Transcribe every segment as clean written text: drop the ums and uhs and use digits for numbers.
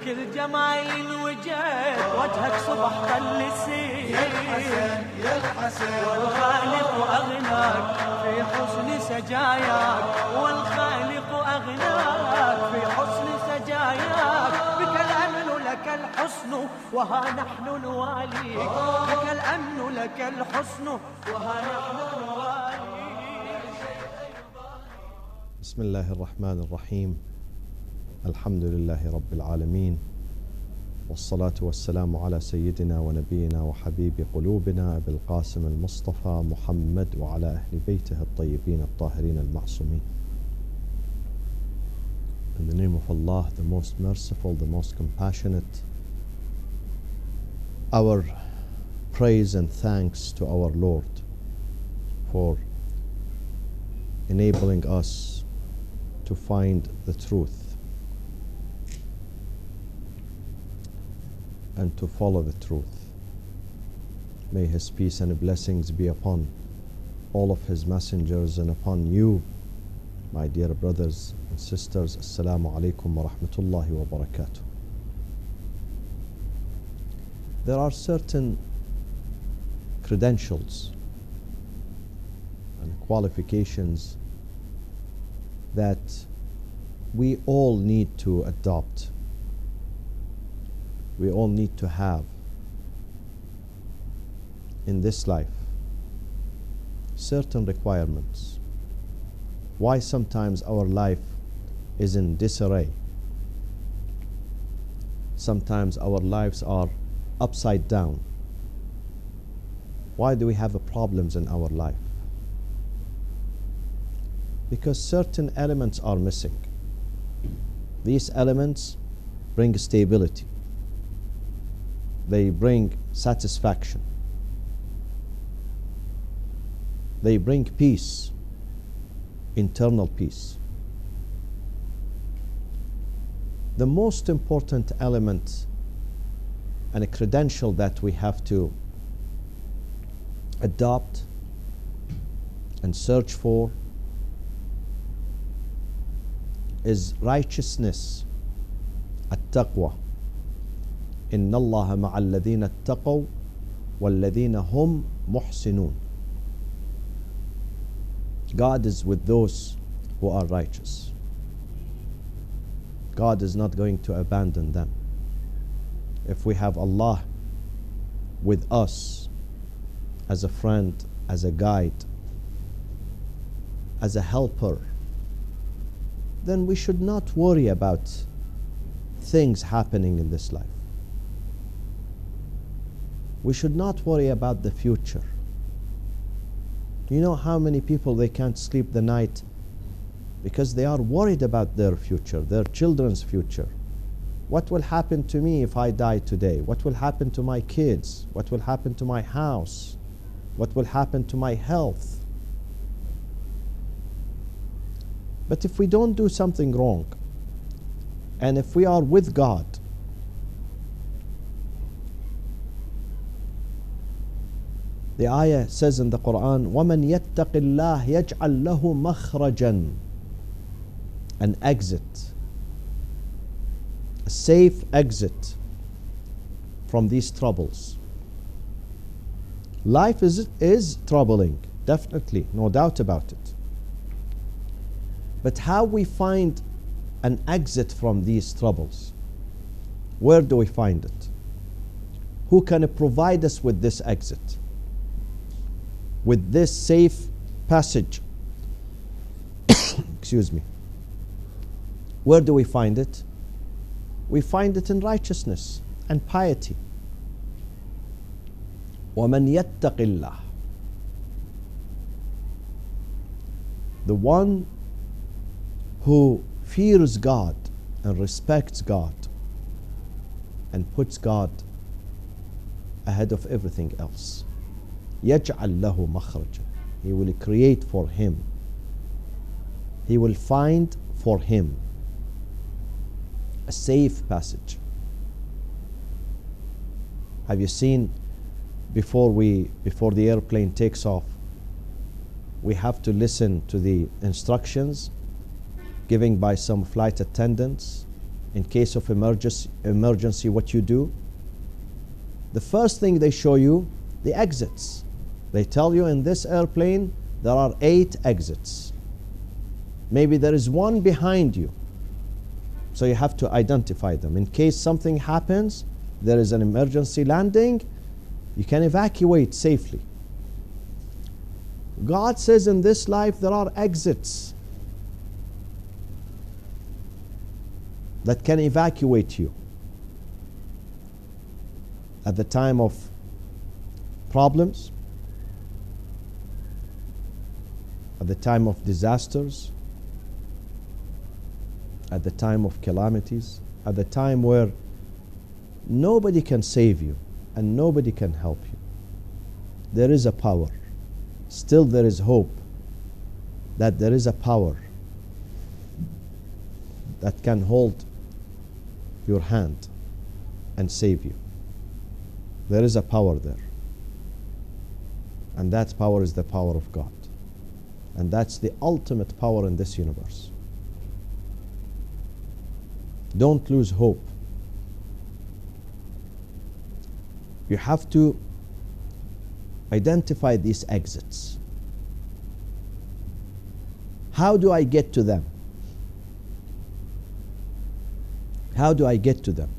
كل جمايل وجهك وجهك صبح طلسي يا الحسن يا الحسن والخالق أغناك في حسن سجاياك والخالق أغناك في حسن سجاياك بك الأمن لك الحسن وها نحن نواليك بك الأمن لك الحسن وها نحن نواليك. بسم الله الرحمن الرحيم. الحمد لله رب العالمين، والصلاة والسلام على سيدنا ونبينا وحبيب قلوبنا أبي القاسم المصطفى محمد وعلى أهل بيته الطيبين الطاهرين المعصومين. In the name of Allah, the most merciful, the most compassionate, our praise and thanks to our Lord for enabling us to find the truth and to follow the truth. May His peace and blessings be upon all of His messengers and upon you, my dear brothers and sisters. Assalamu alaikum wa rahmatullahi wa barakatuh. There are certain credentials and qualifications that we all need to adopt. We all need to have in this life certain requirements. Why sometimes our life is in disarray? Sometimes our lives are upside down. Why do we have problems in our life? Because certain elements are missing. These elements bring stability. They bring satisfaction. They bring peace, internal peace. The most important element and a credential that we have to adopt and search for is righteousness, at-taqwa. إن الله مع الذين اتقوا والذين هم محسنون. God is with those who are righteous. God is not going to abandon them. If we have Allah with us as a friend, as a guide, as a helper, then we should not worry about things happening in this life. We should not worry about the future. You know how many people they can't sleep the night because they are worried about their future, their children's future. What will happen to me if I die today? What will happen to my kids? What will happen to my house? What will happen to my health? But if we don't do something wrong, and if we are with God, the ayah says in the Quran, وَمَنْ يَتَّقِ اللَّهِ يَجْعَلْ لَهُ مَخْرَجًا, an exit, a safe exit from these troubles. Life is troubling, definitely, no doubt about it. But how we find an exit from these troubles? Where do we find it? Who can provide us with this exit? With this safe passage? Excuse me. Where do we find it? We find it in righteousness and piety. وَمَنْ يَتَّقِ اللَّهِ, the one who fears God and respects God and puts God ahead of everything else. يَجْعَلْ لَهُ مَخْرَجًا, He will create for him. He will find for him a safe passage. Have you seen before the airplane takes off, we have to listen to the instructions given by some flight attendants in case of emergency, what you do? The first thing they show you, the exits. They tell you in this airplane there are 8 exits. Maybe there is one behind you. So you have to identify them. In case something happens, there is an emergency landing, you can evacuate safely. God says in this life there are exits that can evacuate you at the time of problems, at the time of disasters, at the time of calamities, at the time where nobody can save you and nobody can help you. There is a power. Still there is hope that there is a power that can hold your hand and save you. There is a power there. And that power is the power of God. And that's the ultimate power in this universe. Don't lose hope. You have to identify these exits. How do I get to them? How do I get to them?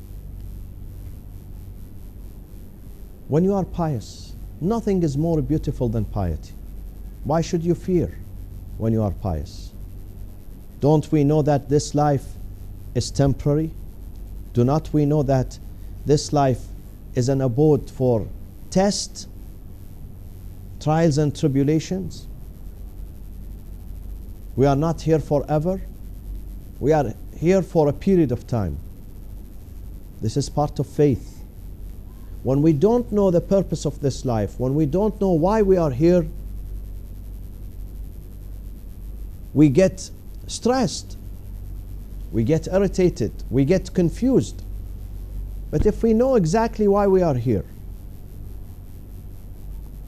When you are pious, nothing is more beautiful than piety. Why should you fear when you are pious? Don't we know that this life is temporary? Do not we know that this life is an abode for test, trials and tribulations? We are not here forever. We are here for a period of time. This is part of faith. When we don't know the purpose of this life, when we don't know why we are here, we get stressed, we get irritated, we get confused. But if we know exactly why we are here,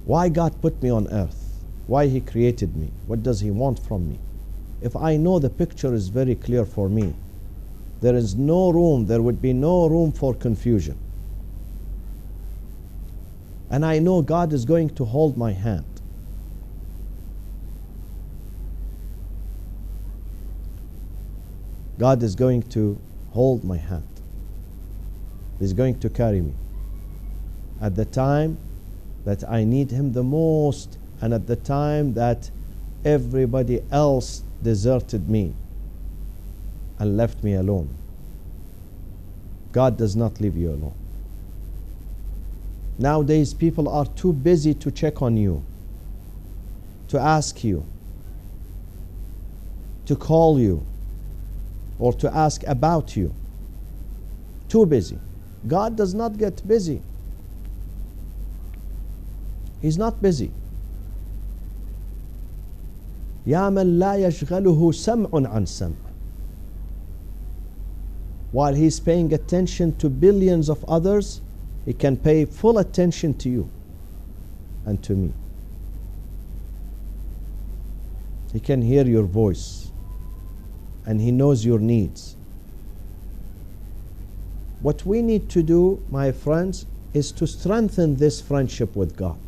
why God put me on earth, why He created me, what does He want from me, if I know the picture is very clear for me, there is no room, there would be no room for confusion. And I know God is going to hold my hand. God is going to hold my hand. He's going to carry me at the time that I need Him the most, and at the time that everybody else deserted me and left me alone. God does not leave you alone. Nowadays, people are too busy to check on you, to ask you, to call you, or to ask about you. Too busy. God does not get busy. He's not busy. يا من لا يشغله سمع عن سمع. While He's paying attention to billions of others, He can pay full attention to you and to me. He can hear your voice and He knows your needs. What we need to do, my friends, is to strengthen this friendship with God.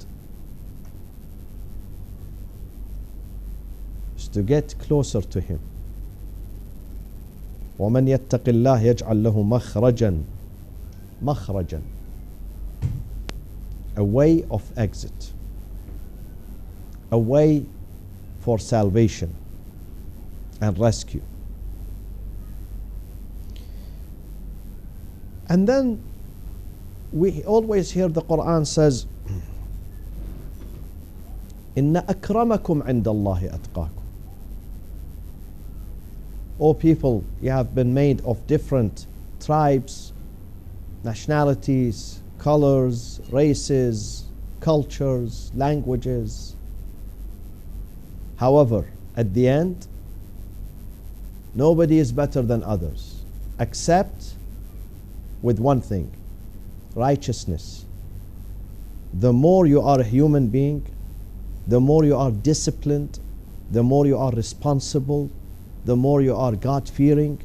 Is to get closer to Him. وَمَنْ يَتَّقِ اللَّهِ يَجْعَلْ لَهُ مَخْرَجًا. A way of exit. A way for salvation and rescue. And then we always hear the Quran says, إِنَّ أَكْرَمَكُمْ عِنْدَ اللَّهِ أَتْقَاكُمْ. O people, you have been made of different tribes, nationalities, colors, races, cultures, languages. However, at the end, nobody is better than others, except with one thing: righteousness. The more you are a human being, the more you are disciplined, the more you are responsible, the more you are God-fearing,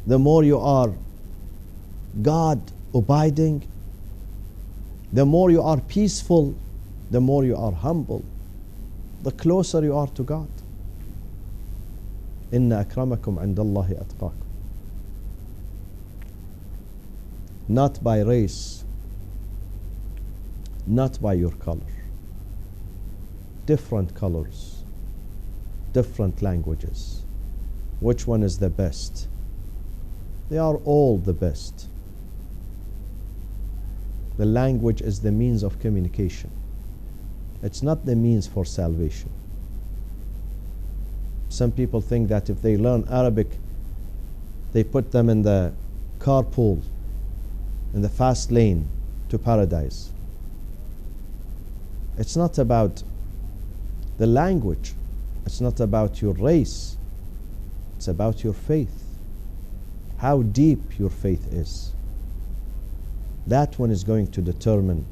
the more you are God abiding, the more you are peaceful, the more you are humble, the closer you are to God. Inna akramakum indallahi atqakum. Not by race, not by your color. Different colors, different languages. Which one is the best? They are all the best. The language is the means of communication. It's not the means for salvation. Some people think that if they learn Arabic, they put them in the carpool, in the fast lane to paradise. It's not about the language. It's not about your race. It's about your faith. How deep your faith is. That one is going to determine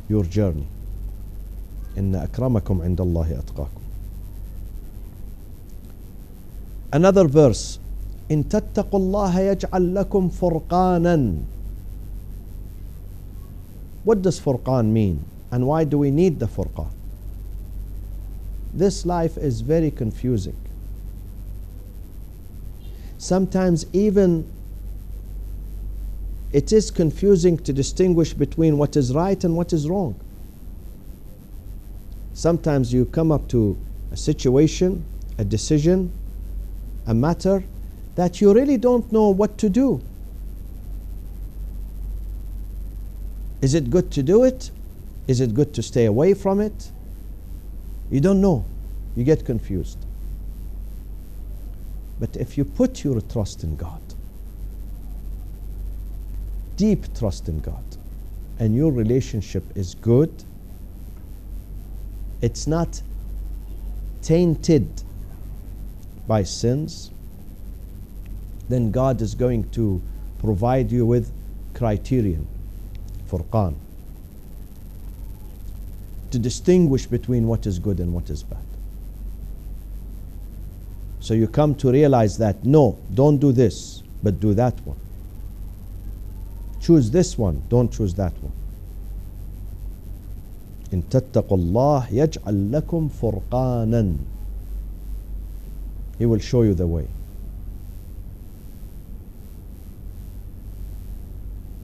your journey. Inna akramakum indallahi atqakum. Another verse. In tattaqullaha yaj'al lakum furqanan. What does furqan mean? And why do we need the furqan? This life is very confusing. Sometimes even it is confusing to distinguish between what is right and what is wrong. Sometimes you come up to a situation, a decision, a matter that you really don't know what to do. Is it good to do it? Is it good to stay away from it? You don't know. You get confused. But if you put your trust in God, deep trust in God, and your relationship is good, it's not tainted by sins, then God is going to provide you with criterion, furqan, to distinguish between what is good and what is bad. So you come to realize that, no, don't do this, but do that one. Choose this one, don't choose that one. In tattaqullah yaj'al lakum furqanan. He will show you the way.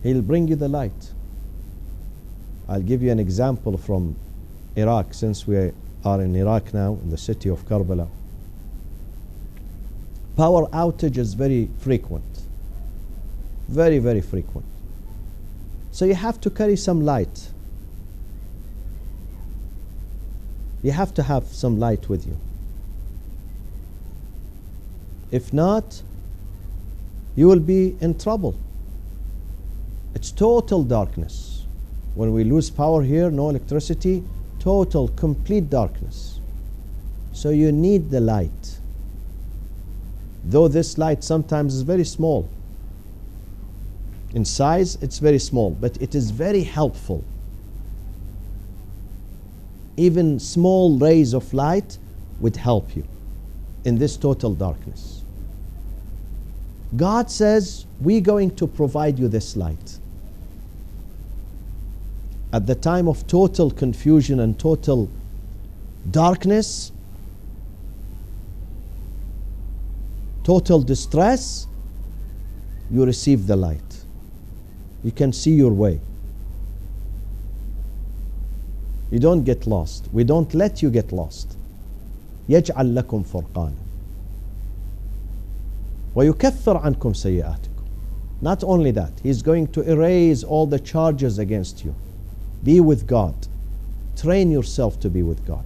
He'll bring you the light. I'll give you an example from Iraq, since we are in Iraq now, in the city of Karbala. Power outage is very frequent. Very, very frequent. So you have to carry some light. You have to have some light with you. If not, you will be in trouble. It's total darkness. When we lose power here, no electricity, total, complete darkness. So you need the light. Though this light sometimes is very small. In size, it's very small, but it is very helpful. Even small rays of light would help you in this total darkness. God says, we're going to provide you this light. At the time of total confusion and total darkness, total distress, you receive the light. You can see your way. You don't get lost. We don't let you get lost. يجعل لكم فرقانا ويكفر عنكم سيئاتكم. Not only that, He's going to erase all the charges against you. Be with God. Train yourself to be with God.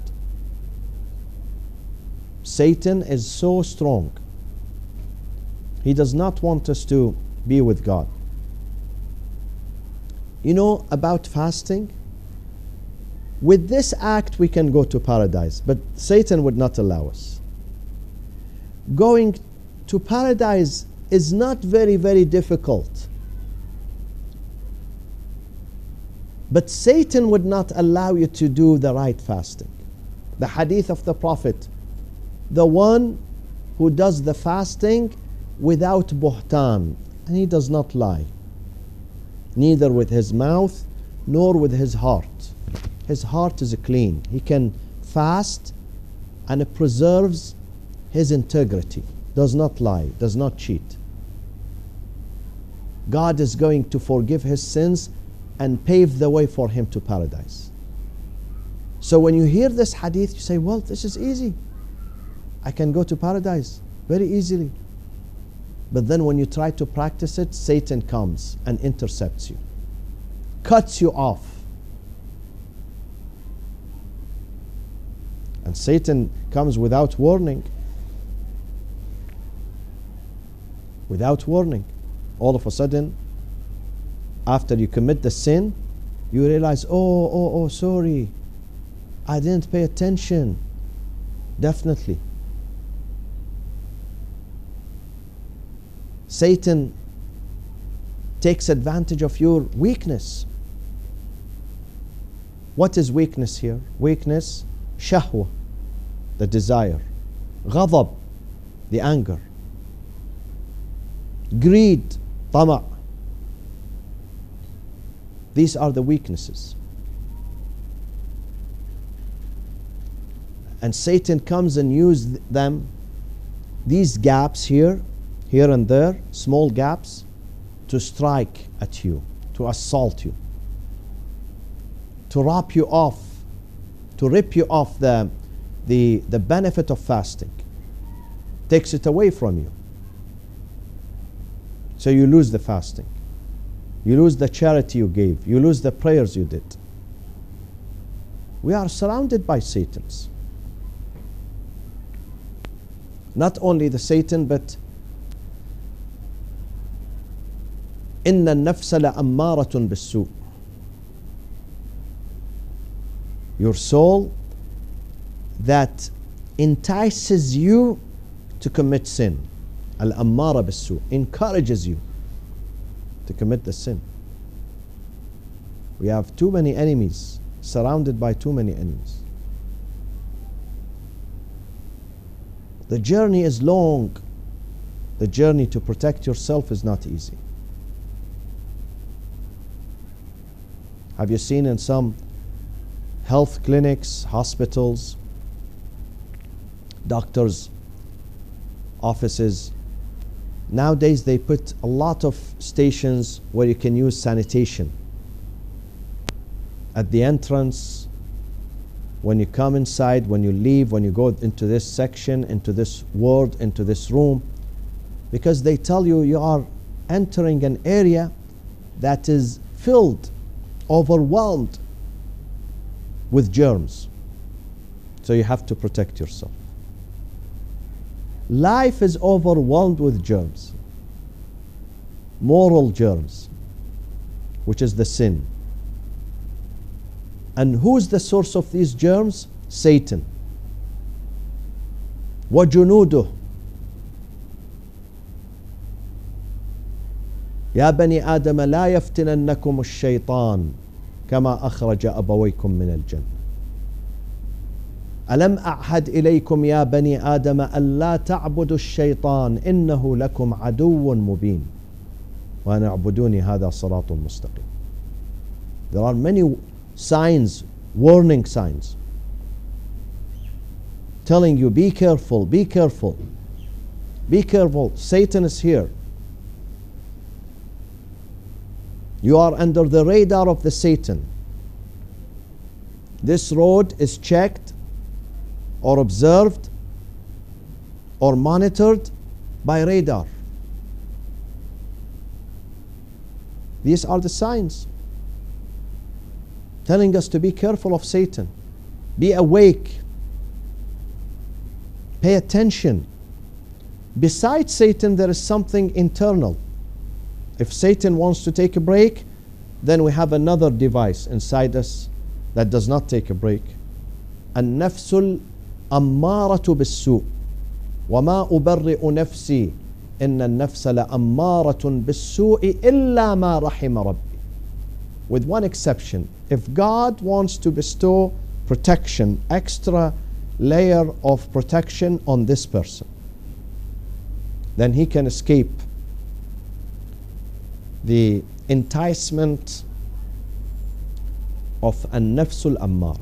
Satan is so strong. He does not want us to be with God. You know about fasting? With this act we can go to paradise, but Satan would not allow us. Going to paradise is not very, very difficult. But Satan would not allow you to do the right fasting. The hadith of the Prophet, the one who does the fasting without buhtan, and he does not lie, neither with his mouth nor with his heart. His heart is clean. He can fast and it preserves his integrity, does not lie, does not cheat. God is going to forgive his sins and pave the way for him to paradise. So when you hear this hadith, you say, well, this is easy. I can go to paradise very easily. But then when you try to practice it, Satan comes and intercepts you, cuts you off. And Satan comes without warning. Without warning. All of a sudden, after you commit the sin, you realize, oh, sorry, I didn't pay attention. Definitely. Satan takes advantage of your weakness. What is weakness here? Weakness, shahwa, the desire. Ghadab, the anger. Greed, tama'. These are the weaknesses. And Satan comes and uses them, these gaps here and there, small gaps, to strike at you, to assault you, to rip you off the benefit of fasting. Takes it away from you. So you lose the fasting. You lose the charity you gave. You lose the prayers you did. We are surrounded by Satans. Not only the Satan, but إن النفس لأمارة بالسوء. Your soul that entices you to commit sin. Al-ammara bis-su, encourages you to commit the sin. We have too many enemies, surrounded by too many enemies. The journey is long. The journey to protect yourself is not easy. Have you seen in some health clinics, hospitals, doctors' offices, nowadays they put a lot of stations where you can use sanitation. At the entrance, when you come inside, when you leave, when you go into this section, into this ward, into this room, because they tell you you are entering an area that is filled, overwhelmed with germs. So you have to protect yourself. Life is overwhelmed with germs. Moral germs, which is the sin. And who's the source of these germs? Satan. وَجُنُودُهُ. يا بني آدم لا يفتننكم الشيطان كما أخرج أبويكم من الجنة. ألم أعهد إليكم يا بني آدم ألا تعبدوا الشيطان إنه لكم عدو مبين وأن اعبدوني هذا صراط مستقيم. There are many signs, warning signs, telling you, be careful, be careful, be careful. Satan is here. You are under the radar of the Satan. This road is checked or observed or monitored by radar. These are the signs telling us to be careful of Satan. Be awake. Pay attention. Besides Satan, there is something internal. If Satan wants to take a break, then we have another device inside us that does not take a break. النفس الأمارة بالسوء وما أبرئ نفسي إن النفس لأمارة بالسوء إلا ما رحم ربي. With one exception, if God wants to bestow protection, extra layer of protection on this person, then he can escape the enticement of an-nafsul ammara.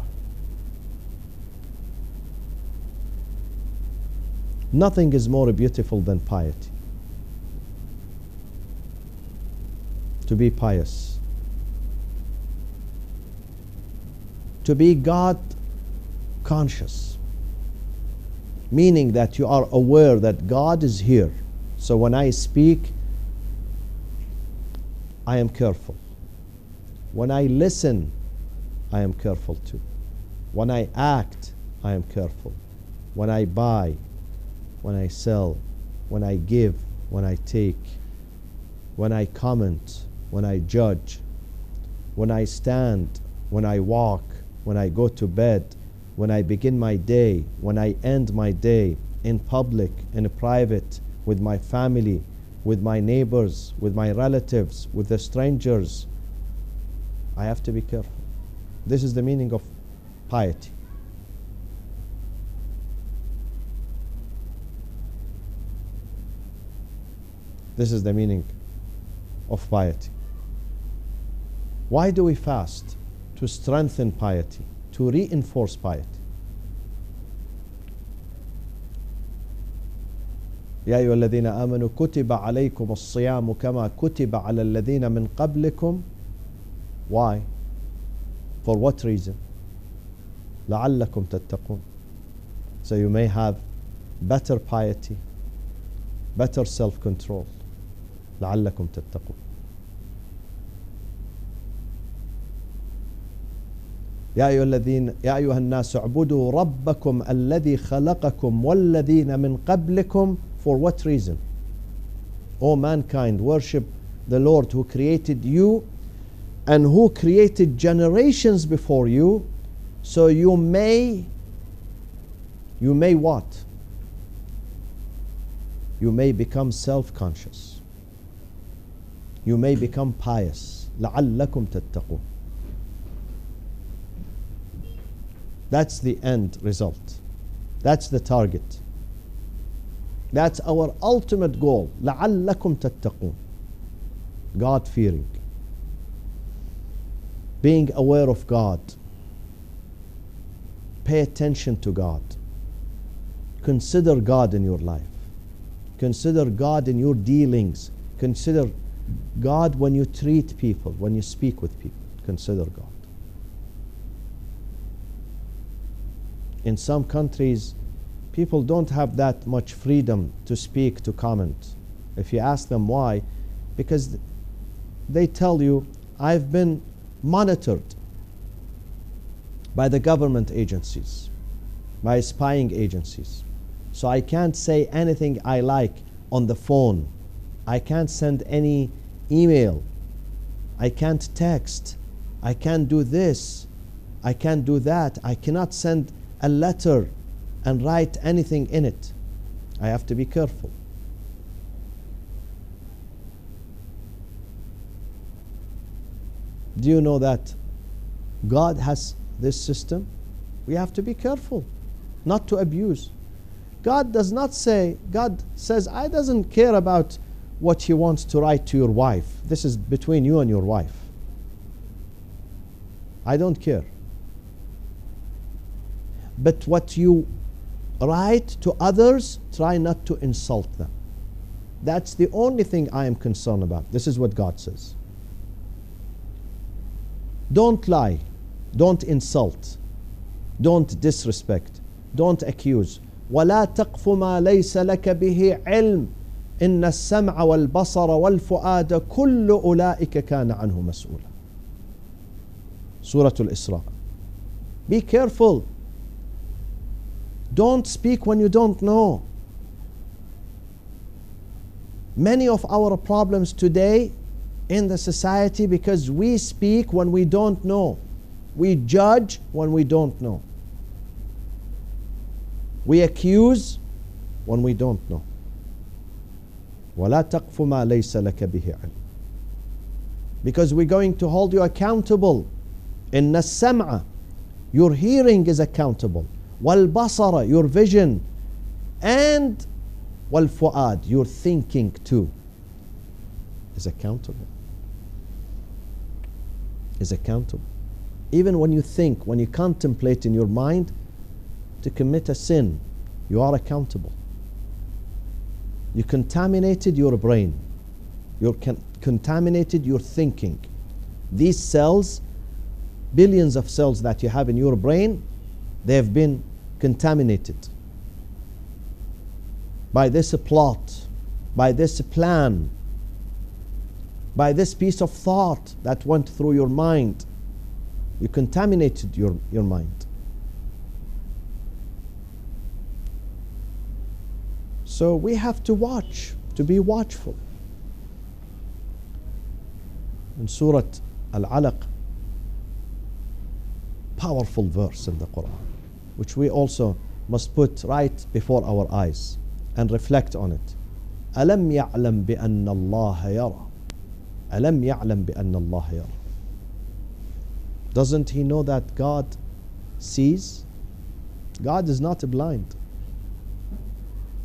Nothing is more beautiful than piety. To be pious, to be God conscious, meaning that you are aware that God is here. So when I speak, I am careful. When I listen, I am careful too. When I act, I am careful. When I buy, when I sell, when I give, when I take, when I comment, when I judge, when I stand, when I walk, when I go to bed, when I begin my day, when I end my day, in public, in private, with my family, with my neighbors, with my relatives, with the strangers, I have to be careful. This is the meaning of piety. This is the meaning of piety. Why do we fast? To strengthen piety, to reinforce piety. يا أيها الذين آمنوا كتب عليكم الصيام كما كتب على الذين من قبلكم. Why? For what reason? لعلكم تتقون. So you may have better piety, better self-control. لعلكم تتقون. يا أيها الناس اعبدوا ربكم الذي خلقكم والذين من قبلكم. For what reason? O mankind, worship the Lord who created you and who created generations before you, so you may what? You may become self-conscious. You may become pious. لعلكم تتقون. That's the end result. That's the target. That's our ultimate goal. لعلكم تتقون. God-fearing. Being aware of God. Pay attention to God. Consider God in your life. Consider God in your dealings. Consider God when you treat people, when you speak with people. Consider God. In some countries, people don't have that much freedom to speak, to comment. If you ask them why, because they tell you, I've been monitored by the government agencies, by spying agencies. So I can't say anything I like on the phone. I can't send any email. I can't text. I can't do this. I can't do that. I cannot send a letter and write anything in it. I have to be careful. Do you know that God has this system? We have to be careful not to abuse. God does not say, God says, I doesn't care about what He wants to write to your wife. This is between you and your wife. I don't care. But what you write to others, try not to insult them. That's the only thing I am concerned about. This is what God says. Don't lie. Don't insult. Don't disrespect. Don't accuse. ولا تقف ما ليس لك به علم إن السمع والبصر والفؤاد كل أولئك كان عنه مسؤولا. Surah Al-Isra. Be careful. Don't speak when you don't know. Many of our problems today in the society because we speak when we don't know. We judge when we don't know. We accuse when we don't know. وَلَا تَقْفُ مَا لَيْسَ لَكَ بِهِ عِلْمٍ. Because we're going to hold you accountable. إِنَّ السَّمْعَ, your hearing is accountable. وَالْبَصَرَ, your vision. And والفؤاد, your thinking too, is accountable. Is accountable. Even when you think, when you contemplate in your mind to commit a sin, you are accountable. You contaminated your brain. You contaminated your thinking. These cells, billions of cells that you have in your brain, they have been contaminated by this plot, by this plan, by this piece of thought that went through your mind. You contaminated your mind. So we have to watch, to be watchful. In Surah Al-Alaq, powerful verse in the Quran, which we also must put right before our eyes and reflect on it. أَلَمْ يَعْلَمْ بِأَنَّ اللَّهَ يَرَى. أَلَمْ يَعْلَمْ بِأَنَّ اللَّهَ يَرَى. Doesn't he know that God sees? God is not blind.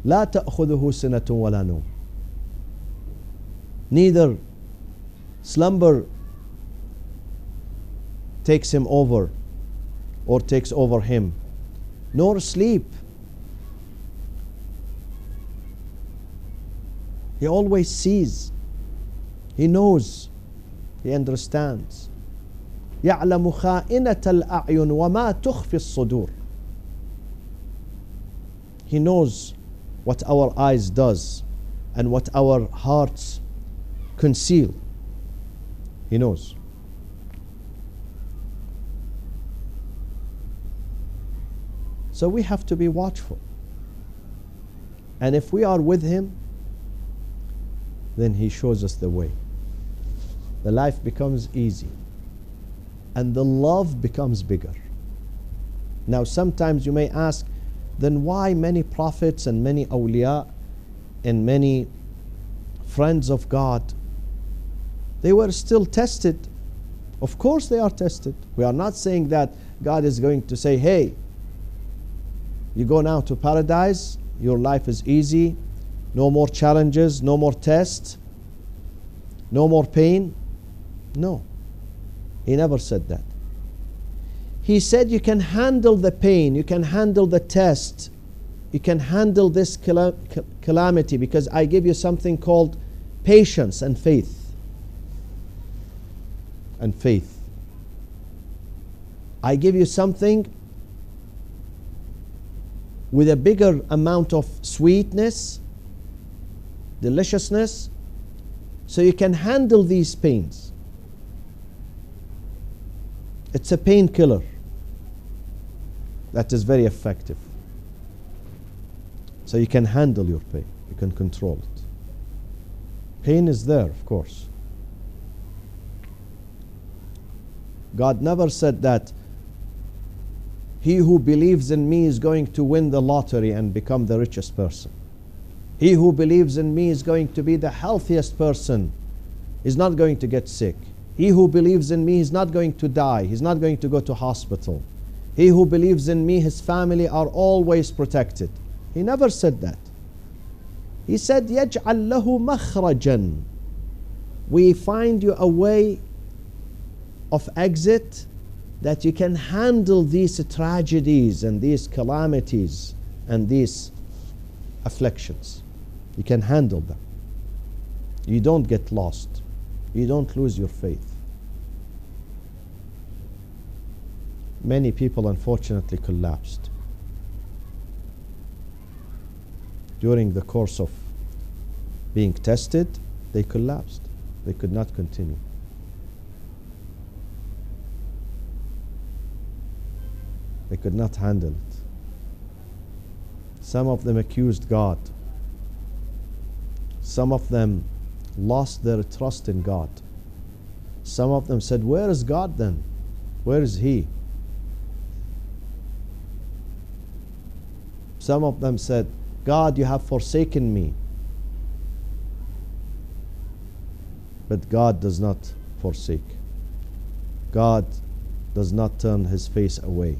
لا تأخذه سنة ولا نوم. Neither slumber takes him over or takes over him, nor sleep. He always sees. He knows. He understands. يعلم خائنة الأعين وما تخفي الصدور. He knows what our eyes does and what our hearts conceal. He knows. So we have to be watchful. And if we are with him, then he shows us the way. The life becomes easy. And the love becomes bigger. Now sometimes you may ask, then why many prophets and many awliya and many friends of God, they were still tested? Of course they are tested. We are not saying that God is going to say, hey, you go now to paradise, your life is easy, no more challenges, no more tests, no more pain. No, he never said that. He said you can handle the pain, you can handle the test, you can handle this calamity because I give you something called patience and faith. And faith. I give you something with a bigger amount of sweetness, deliciousness, so you can handle these pains. It's a painkiller that is very effective. So you can handle your pain, you can control it. Pain is there, of course. God never said that he who believes in me is going to win the lottery and become the richest person. He who believes in me is going to be the healthiest person. He's not going to get sick. He who believes in me is not going to die. He's not going to go to hospital. He who believes in me, his family are always protected. He never said that. He said, يَجْعَلْ لَهُ مَخْرَجًا. We find you a way of exit that you can handle these tragedies and these calamities and these afflictions. You can handle them. You don't get lost. You don't lose your faith. Many people unfortunately collapsed during the course of being tested. They collapsed. They could not continue. They could not handle it. Some of them accused God. Some of them lost their trust in God. Some of them said, where is God then? Where is He? Some of them said, God, you have forsaken me. But God does not forsake. God does not turn His face away.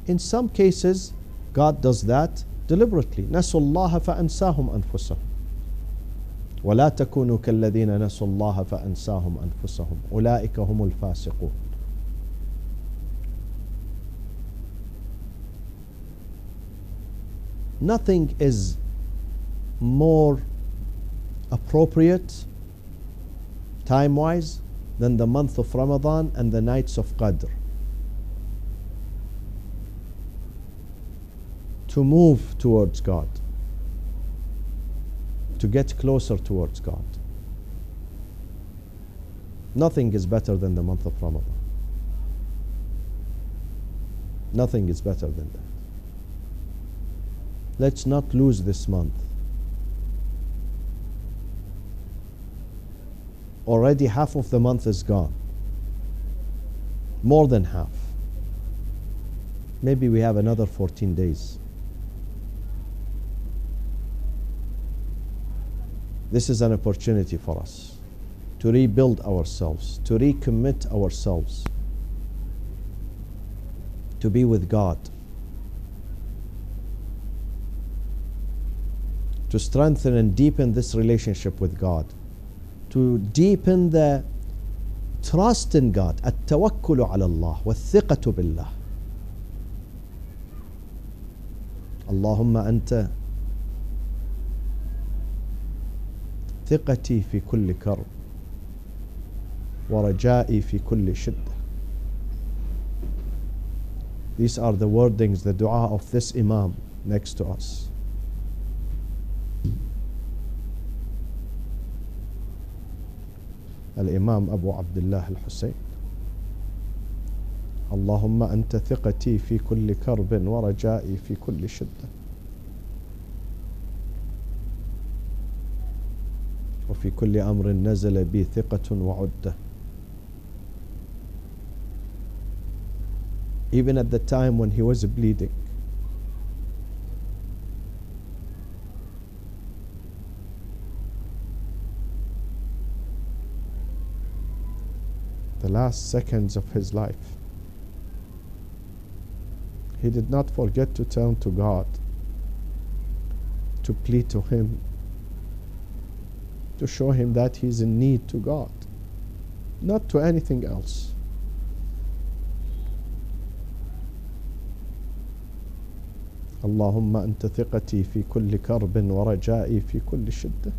In some cases, God does that deliberately. نسوا الله فأنساهم أنفسهم ولا تكونوا كالذين نسوا الله فأنساهم أنفسهم أولئك هم الفاسقون. Nothing is more appropriate time-wise than the month of Ramadan and the nights of Qadr. To move towards God, to get closer towards God. Nothing is better than the month of Ramadan. Nothing is better than that. Let's not lose this month. Already half of the month is gone. More than half. Maybe we have another 14 days. This is an opportunity for us to rebuild ourselves, to recommit ourselves, to be with God, to strengthen and deepen this relationship with God, to deepen the trust in God, التوكل على الله والثقة بالله. اللهم أنت ثقتي في كل كرب ورجائي في كل شدة. These are the wordings, the dua of this Imam next to us. الإمام أبو عبد الله الحسين. اللهم أنت ثقتي في كل كرب ورجائي في كل شدة وفي كل أمر نزل بي ثقة وعدة. Even at the time when he was bleeding, the last seconds of his life, he did not forget to turn to God, to plead to Him, to show Him that he is in need to God, not to anything else. اللهم أنت ثقتي في كل كرب ورجائي في كل شدة.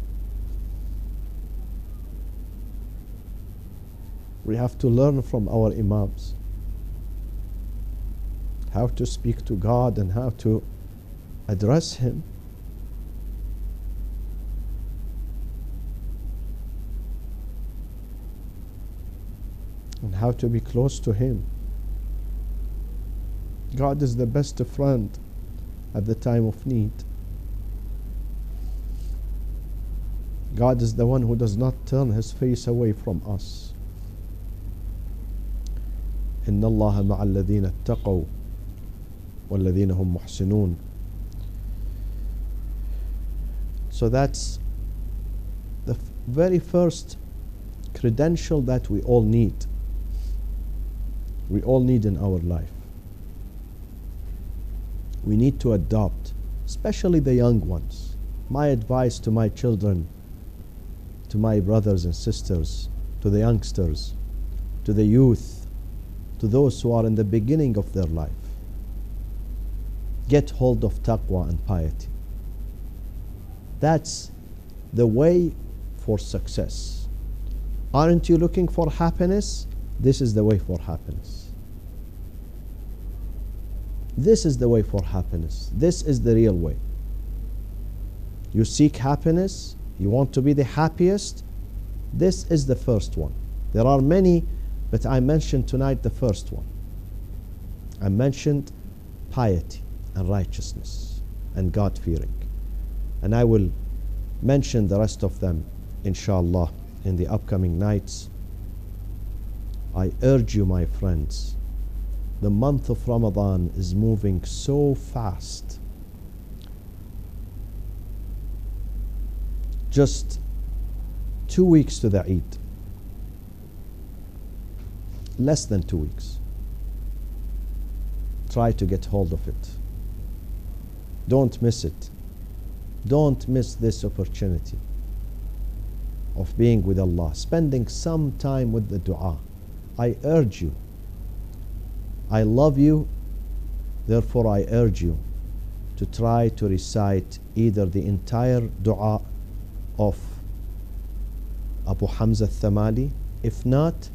We have to learn from our imams how to speak to God and how to address Him. And how to be close to Him. God is the best friend at the time of need. God is the one who does not turn His face away from us. إن الله مع الذين اتقوا والذين هم محسنون. So that's the very first credential that we all need. We all need in our life. We need to adopt, especially the young ones. My advice to my children, to my brothers and sisters, to the youngsters, to the youth, to those who are in the beginning of their life. Get hold of taqwa and piety. That's the way for success. Aren't you looking for happiness? This is the way for happiness. This is the way for happiness. This is the real way. You seek happiness, you want to be the happiest, this is the first one. There are many, but I mentioned tonight the first one. I mentioned piety and righteousness and God-fearing. And I will mention the rest of them, inshallah, in the upcoming nights. I urge you, my friends, the month of Ramadan is moving so fast. Just 2 weeks to the Eid. Less than 2 weeks. Try to get hold of it. Don't miss it. Don't miss this opportunity of being with Allah, spending some time with the dua. I urge you. I love you, therefore I urge you to try to recite either the entire dua of Abu Hamza al-Thamali, if not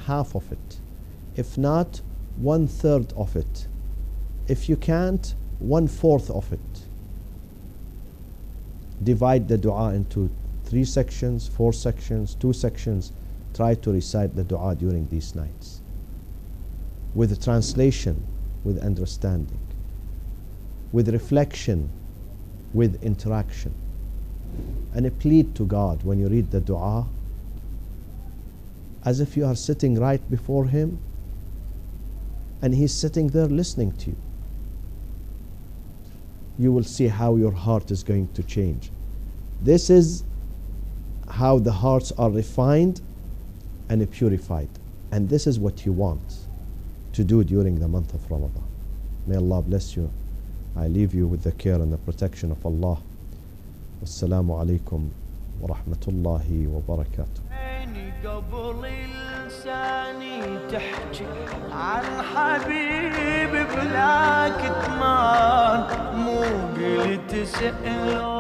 half of it, if not 1/3 of it, if you can't 1/4 of it. Divide the dua into 3 sections, 4 sections, 2 sections. Try to recite the dua during these nights with translation, with understanding, with reflection, with interaction. And plead to God when you read the dua as if you are sitting right before Him and He's sitting there listening to you. You will see how your heart is going to change. This is how the hearts are refined and purified. And this is what you want to do during the month of Ramadan. May Allah bless you. I leave you with the care and the protection of Allah. Wassalamu alaikum wa rahmatullahi wa barakatuh. قبل لساني تحكي عن حبيب بلا كتمان مو قلت سألوا